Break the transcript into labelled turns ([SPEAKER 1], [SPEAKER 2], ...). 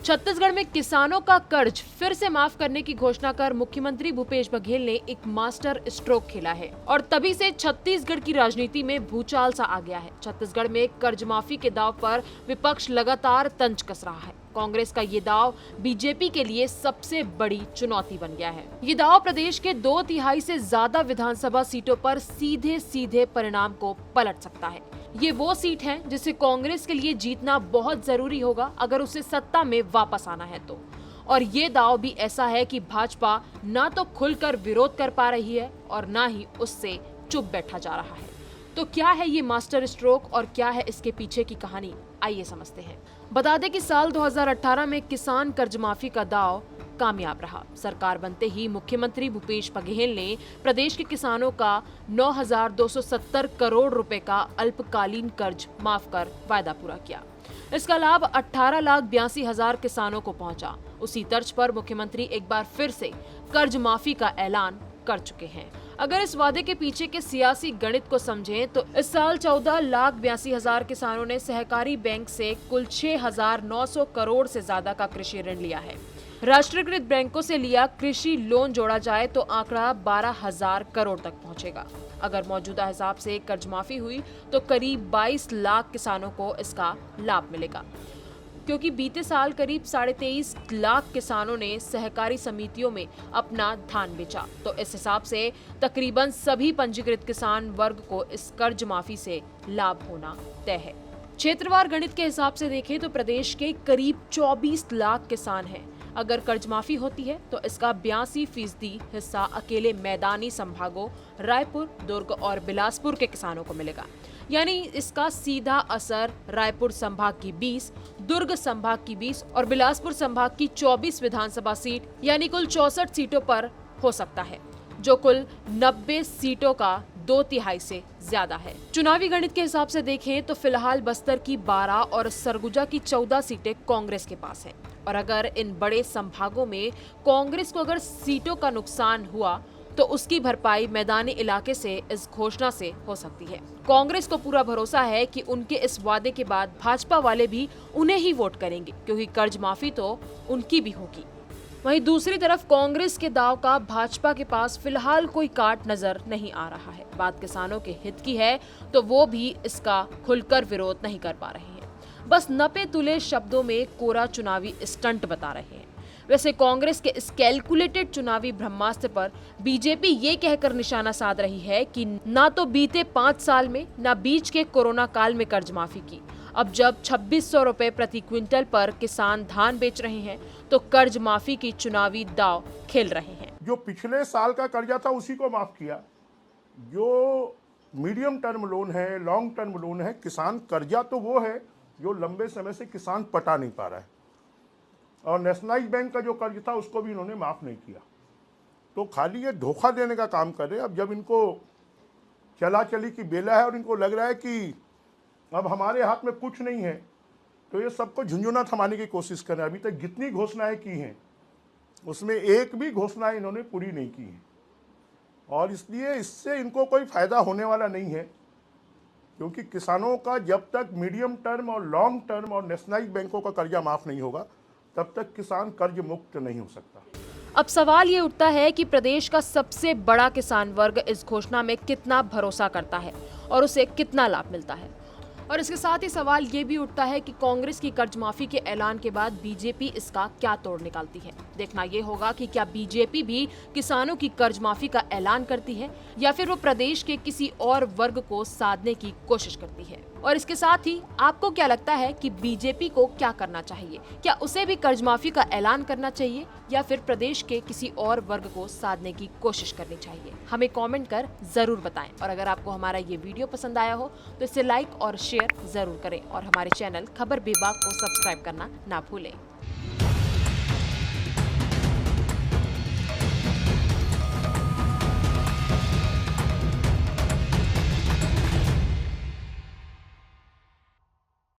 [SPEAKER 1] छत्तीसगढ़ में किसानों का कर्ज फिर से माफ करने की घोषणा कर मुख्यमंत्री भूपेश बघेल ने एक मास्टर स्ट्रोक खेला है और तभी से छत्तीसगढ़ की राजनीति में भूचाल सा आ गया है। छत्तीसगढ़ में कर्ज माफी के दाव पर विपक्ष लगातार तंज कस रहा है। कांग्रेस का ये दाव बीजेपी के लिए सबसे बड़ी चुनौती बन गया है। ये दाव प्रदेश के 2/3 से ज्यादा विधानसभा सीटों पर सीधे सीधे परिणाम को पलट सकता है। ये वो सीट है जिसे कांग्रेस के लिए जीतना बहुत जरूरी होगा अगर उसे सत्ता में वापस आना है तो। और ये दाव भी ऐसा है कि भाजपा ना तो खुलकर विरोध कर पा रही है और ना ही उससे चुप बैठा जा रहा है। तो क्या है ये मास्टर स्ट्रोक और क्या है इसके पीछे की कहानी, आइए समझते हैं। बता दें कि साल 2018 में किसान कर्ज माफी का दाव कामयाब रहा। सरकार बनते ही मुख्यमंत्री भूपेश बघेल ने प्रदेश के किसानों का 9,270 करोड़ रुपए का अल्पकालीन कर्ज माफ कर वायदा पूरा किया। इसका लाभ 18,82,000 किसानों को पहुंचा। उसी तर्ज पर मुख्यमंत्री एक बार फिर से कर्ज माफी का ऐलान कर चुके हैं। अगर इस वादे के पीछे के सियासी गणित को समझें तो इस साल 14,82,000 किसानों ने सहकारी बैंक से कुल 6,900 करोड़ से ज्यादा का कृषि ऋण लिया है। राष्ट्रीयकृत बैंकों से लिया कृषि लोन जोड़ा जाए तो आंकड़ा 12,000 करोड़ तक पहुंचेगा। अगर मौजूदा हिसाब से कर्ज माफी हुई तो करीब 22 लाख किसानों को इसका लाभ मिलेगा, क्योंकि बीते साल करीब 23.5 लाख किसानों ने सहकारी समितियों में अपना धान बेचा। तो इस हिसाब से तकरीबन सभी पंजीकृत किसान वर्ग को इस कर्ज माफी से लाभ होना तय है। क्षेत्रवार गणित के हिसाब से देखें तो प्रदेश के करीब 24 लाख किसान हैं। अगर कर्ज माफी होती है तो इसका 82% हिस्सा अकेले मैदानी संभागों रायपुर, दुर्ग और बिलासपुर के किसानों को मिलेगा। यानी इसका सीधा असर रायपुर संभाग की 20, दुर्ग संभाग की 20 और बिलासपुर संभाग की 24 विधानसभा सीट यानी कुल 64 सीटों पर हो सकता है, जो कुल 90 सीटों का 2/3 से ज्यादा है। चुनावी गणित के हिसाब से देखें तो फिलहाल बस्तर की 12 और सरगुजा की 14 सीटें कांग्रेस के पास हैं। और अगर इन बड़े संभागों में कांग्रेस को अगर सीटों का नुकसान हुआ तो उसकी भरपाई मैदानी इलाके से इस घोषणा से हो सकती है। कांग्रेस को पूरा भरोसा है कि उनके इस वादे के बाद भाजपा वाले भी उन्हें ही वोट करेंगे, क्योंकि कर्ज माफी तो उनकी भी होगी। वहीं दूसरी तरफ कांग्रेस के दाव का भाजपा के पास फिलहाल कोई काट नजर नहीं आ रहा है। बात किसानों के हित की है तो वो भी इसका खुलकर विरोध नहीं कर पा रहे हैं, बस नपे तुले शब्दों में कोरा चुनावी स्टंट बता रहे हैं। वैसे कांग्रेस के इस कैलकुलेटेड चुनावी ब्रह्मास्त्र पर बीजेपी ये कहकर निशाना साध रही है कि ना तो बीते 5 साल में ना बीच के कोरोना काल में कर्ज माफी की। अब जब 2,600 रुपए प्रति क्विंटल पर किसान धान बेच रहे हैं तो कर्ज माफी की चुनावी दाव खेल रहे हैं।
[SPEAKER 2] जो पिछले साल का कर्जा था उसी को माफ किया। जो मीडियम टर्म लोन है, लॉन्ग टर्म लोन है, किसान कर्जा तो वो है जो लंबे समय से किसान पटा नहीं पा रहा है। और नेशनलाइज बैंक का जो कर्ज था उसको भी इन्होंने माफ नहीं किया। तो खाली ये धोखा देने का काम कर रहे हैं। अब जब इनको चला चली की बेला है और इनको लग रहा है कि अब हमारे हाथ में कुछ नहीं है, तो ये सबको झुंझुना थमाने की कोशिश कर रहे हैं। अभी तक जितनी घोषणाएं की हैं उसमें एक भी घोषणा इन्होंने पूरी नहीं की है, और इसलिए इससे इनको कोई फायदा होने वाला नहीं है, क्योंकि किसानों का जब तक मीडियम टर्म और लॉन्ग टर्म और नेशनलाइज बैंकों का कर्जा माफ नहीं होगा तब तक किसान कर्ज मुक्त नहीं हो सकता।
[SPEAKER 1] अब सवाल ये उठता है कि प्रदेश का सबसे बड़ा किसान वर्ग इस घोषणा में कितना भरोसा करता है और उसे कितना लाभ मिलता है। और इसके साथ ही सवाल ये भी उठता है कि कांग्रेस की कर्ज माफी के ऐलान के बाद बीजेपी इसका क्या तोड़ निकालती है। देखना ये होगा कि क्या बीजेपी भी किसानों की कर्ज माफी का ऐलान करती है या फिर वो प्रदेश के किसी और वर्ग को साधने की कोशिश करती है। और इसके साथ ही आपको क्या लगता है कि बीजेपी को क्या करना चाहिए? क्या उसे भी कर्ज माफी का ऐलान करना चाहिए या फिर प्रदेश के किसी और वर्ग को साधने की कोशिश करनी चाहिए? हमें कमेंट कर जरूर बताएं। और अगर आपको हमारा ये वीडियो पसंद आया हो तो इसे लाइक और शेयर जरूर करें और हमारे चैनल खबर विभाग को सब्सक्राइब करना ना भूलें।